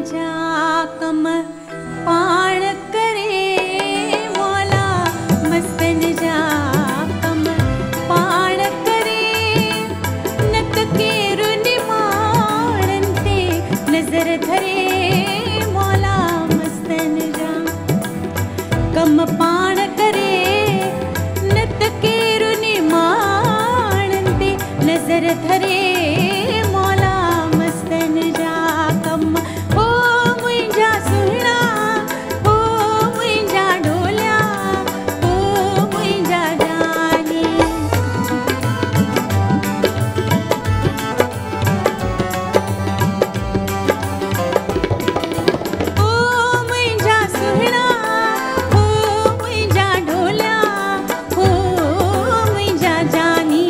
जा कम पाण करे मौला मस्तन जा कम पाण करे न त केरु निमाणन ते नज़र धरे मौला मस्तन जा कम पाण करे न त केरु निमाणन ते नज़र धरे मौला मस्तन जा कम ओ मुंहिंजा सुहिणा ओ मुंहिंजा ढोलिया ओ मुंहिंजा जानी ओ मुंहिंजा सुहिणा ओ मुंहिंजा ढोलिया ओ मुंहिंजा जानी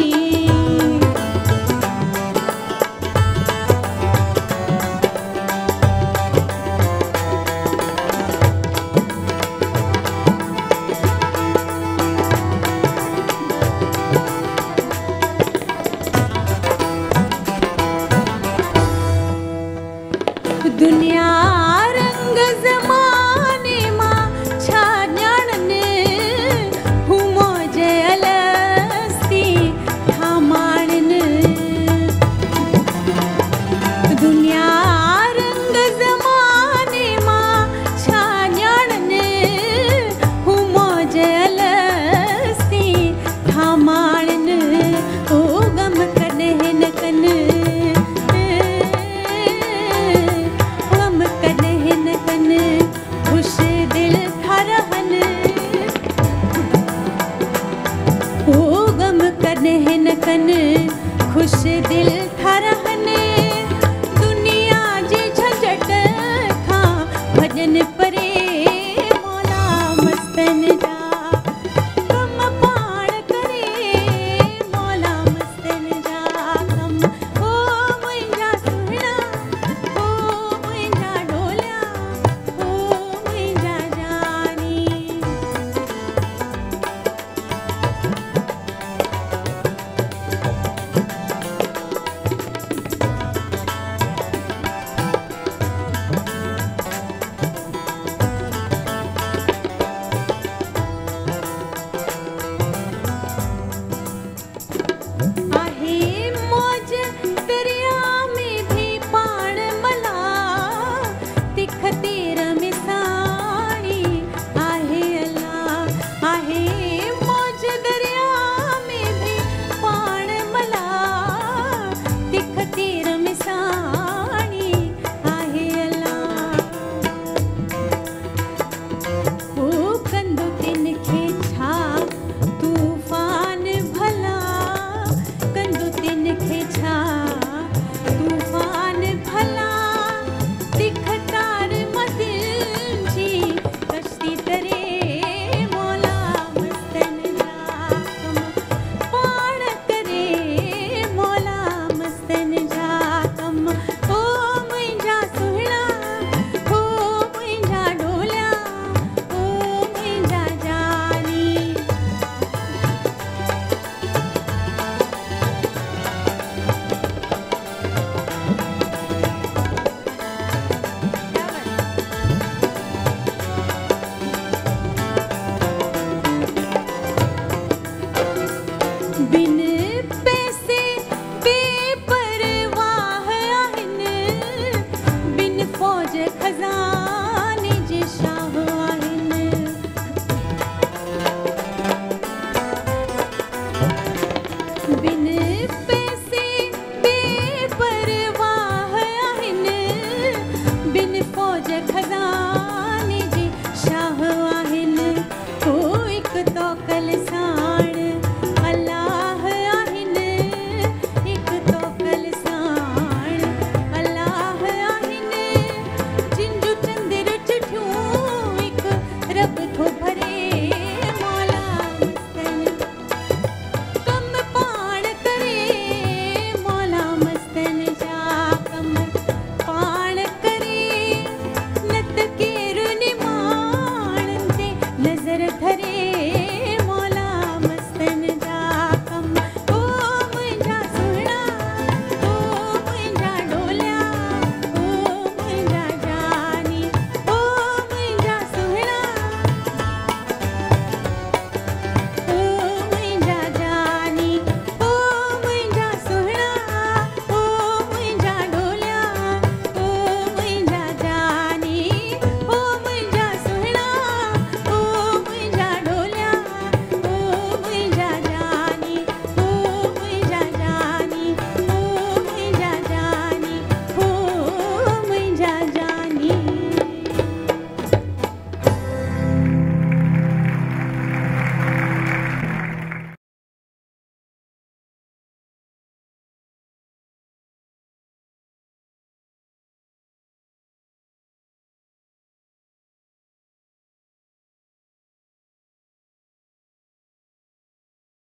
दुनिया रंग ज़माने मां छा ॼाणनि हू मौज अलस्ती छा माणनि दुनिया रंग ज़माने मां छा ॼाणनि हू मौज अलस्ती छा माणनि ओ गम कॾहिं न कनि गम कॾहिं न कनि ख़ुशि दिलि था रहनि ओ गम कॾहिं न कनि ख़ुशि दिलि था रहनि दुनिया जे झंझट खां भॼन परे मौला मस्तन जा कम पाण करे मौला मस्तन जा कम ओ मुंहिंजा सुहिणा ओ मुंहिंजा ढोलिया ओ मुंहिंजा जानी आहे मौज दरिया में भी पाण मला तिख तेर में साणी आहे अल्लाह आहे मौज दरिया में भी पाण मला तिख तेर में साणी आहे अल्लाह ओ कंदो तिन खे छा तूफान भला कंदो तिन खे छा तूफान भला तिख तार मदिल जी कश्ती तरे मौला मस्तन जा कम पाण करे मौला मस्तन जा कम ओ मुंहिंजा सुहिणा ओ मुंहिंजा ढोलिया ओ मुंहिंजा जानी बिन